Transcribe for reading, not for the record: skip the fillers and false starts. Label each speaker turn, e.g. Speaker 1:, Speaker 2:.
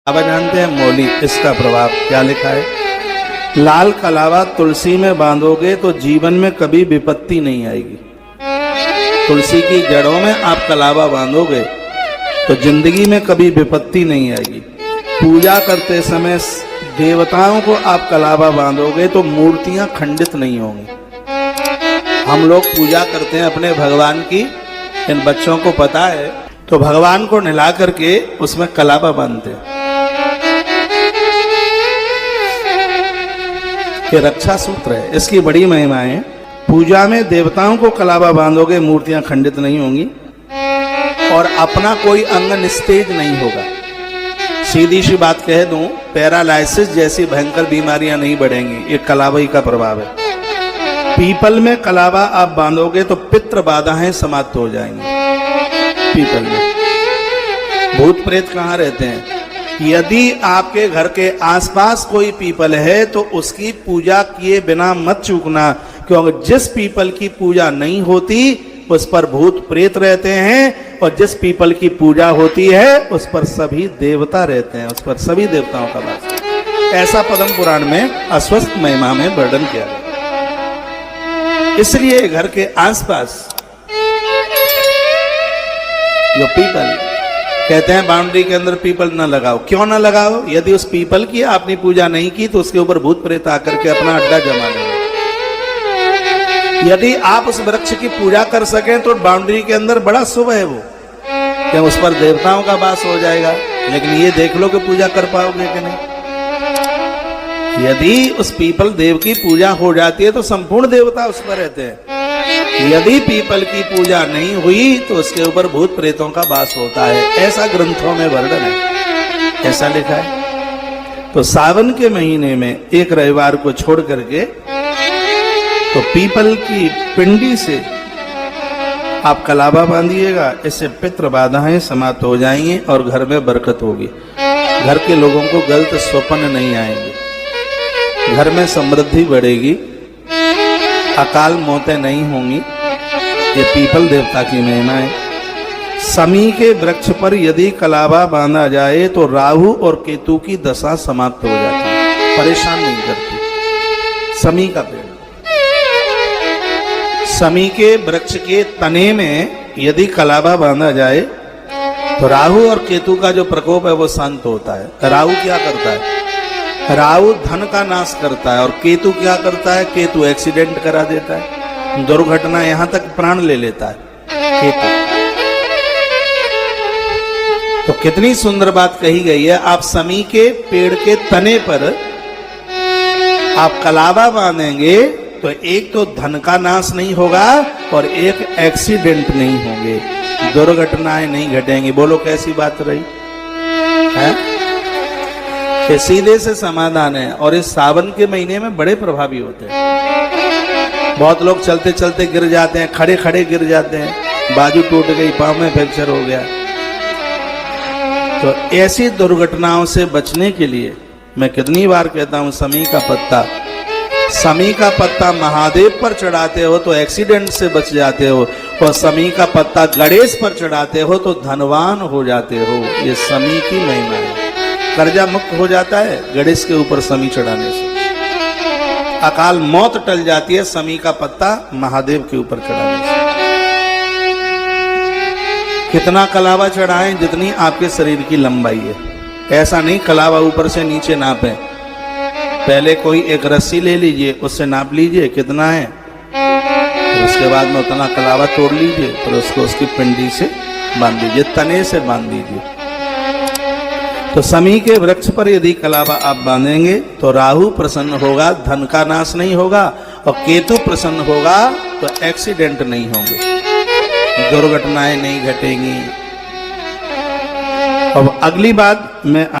Speaker 1: कलावा जानते हैं मौली, इसका प्रभाव क्या लिखा है? लाल कलावा तुलसी में बांधोगे तो जीवन में कभी विपत्ति नहीं आएगी। तुलसी की जड़ों में आप कलावा बांधोगे तो जिंदगी में कभी विपत्ति नहीं आएगी। पूजा करते समय देवताओं को आप कलावा बांधोगे तो मूर्तियां खंडित नहीं होंगी। हम लोग पूजा करते हैं अपने भगवान की, इन बच्चों को पता है, तो भगवान को नहला करके उसमें कलावा बांधते हैं। ये रक्षा सूत्र है, इसकी बड़ी महिमा है। पूजा में देवताओं को कलावा बांधोगे मूर्तियां खंडित नहीं होंगी और अपना कोई अंग निस्तेज नहीं होगा। सीधी सी बात कह दूं, पैरालाइसिस जैसी भयंकर बीमारियां नहीं बढ़ेंगी, ये कलावा ही का प्रभाव है। पीपल में कलावा आप बांधोगे तो पितृ बाधाएं समाप्त हो जाएंगी। पीपल में भूत प्रेत कहाँ रहते हैं? यदि आपके घर के आसपास कोई पीपल है तो उसकी पूजा किए बिना मत चूकना, क्योंकि जिस पीपल की पूजा नहीं होती उस पर भूत प्रेत रहते हैं और जिस पीपल की पूजा होती है उस पर सभी देवता रहते हैं, उस पर सभी देवताओं का वास है। ऐसा पद्म पुराण में अस्वस्थ महिमा में वर्णन किया गया। इसलिए घर के आसपास जो पीपल कहते हैं बाउंड्री के अंदर पीपल न लगाओ। क्यों न लगाओ? यदि उस पीपल की आपने पूजा नहीं की तो उसके ऊपर भूत प्रेत आकर के अपना अड्डा जमा लेंगे। यदि आप उस वृक्ष की पूजा कर सकें तो बाउंड्री के अंदर बड़ा शुभ है वो, क्या उस पर देवताओं का वास हो जाएगा। लेकिन ये देख लो कि पूजा कर पाओगे कि नहीं। यदि उस पीपल देव की पूजा हो जाती है तो संपूर्ण देवता उस पर रहते हैं। यदि पीपल की पूजा नहीं हुई तो उसके ऊपर भूत प्रेतों का वास होता है। ऐसा ग्रंथों में वर्णन है, ऐसा लिखा है। तो सावन के महीने में एक रविवार को छोड़ करके तो पीपल की पिंडी से आप कलावा बांधिएगा, इससे पितृ बाधाएं समाप्त हो जाएंगी और घर में बरकत होगी। घर के लोगों को गलत स्वप्न नहीं आएंगे, घर में समृद्धि बढ़ेगी, अकाल मौतें नहीं होंगी। ये पीपल देवता की महिमा है। समी के वृक्ष पर यदि कलावा बांधा जाए तो राहु और केतु की दशा समाप्त हो जाती है, परेशान नहीं करती। समी का पेड़, समी के वृक्ष के तने में यदि कलावा बांधा जाए तो राहु और केतु का जो प्रकोप है वो शांत होता है। राहु क्या करता है? राहु धन का नाश करता है और केतु क्या करता है? केतु एक्सीडेंट करा देता है, दुर्घटना, यहां तक प्राण ले लेता है केतु। तो कितनी सुंदर बात कही गई है। आप समी के पेड़ के तने पर आप कलावा बांधेंगे तो एक तो धन का नाश नहीं होगा और एक एक्सीडेंट नहीं होंगे, दुर्घटनाएं नहीं घटेंगी। बोलो कैसी बात रही है? ये सीधे से समाधान है और इस सावन के महीने में बड़े प्रभावी होते हैं। बहुत लोग चलते चलते गिर जाते हैं, खड़े खड़े गिर जाते हैं, बाजू टूट गई, पांव में फ्रैक्चर हो गया। तो ऐसी दुर्घटनाओं से बचने के लिए मैं कितनी बार कहता हूं, समी का पत्ता महादेव पर चढ़ाते हो तो एक्सीडेंट से बच जाते हो और समी का पत्ता गणेश पर चढ़ाते हो तो धनवान हो जाते हो। ये समी की महिमा है। कर्जा मुक्त हो जाता है गणेश के ऊपर समी चढ़ाने से, अकाल मौत टल जाती है समी का पत्ता महादेव के ऊपर चढ़ाने से। कितना कलावा चढ़ाएं? जितनी आपके शरीर की लंबाई है। ऐसा नहीं कलावा ऊपर से नीचे नापें। पहले कोई एक रस्सी ले लीजिए, उससे नाप लीजिए कितना है, उसके बाद में उतना कलावा तोड़ लीजिए, फिर उसको उसकी पिंडी से बांध दीजिए, तने से बांध दीजिए। तो समी के वृक्ष पर यदि कलावा आप बांधेंगे तो राहु प्रसन्न होगा, धन का नाश नहीं होगा, और केतु प्रसन्न होगा तो एक्सीडेंट नहीं होंगे, दुर्घटनाएं नहीं घटेंगी। अब अगली बात मैं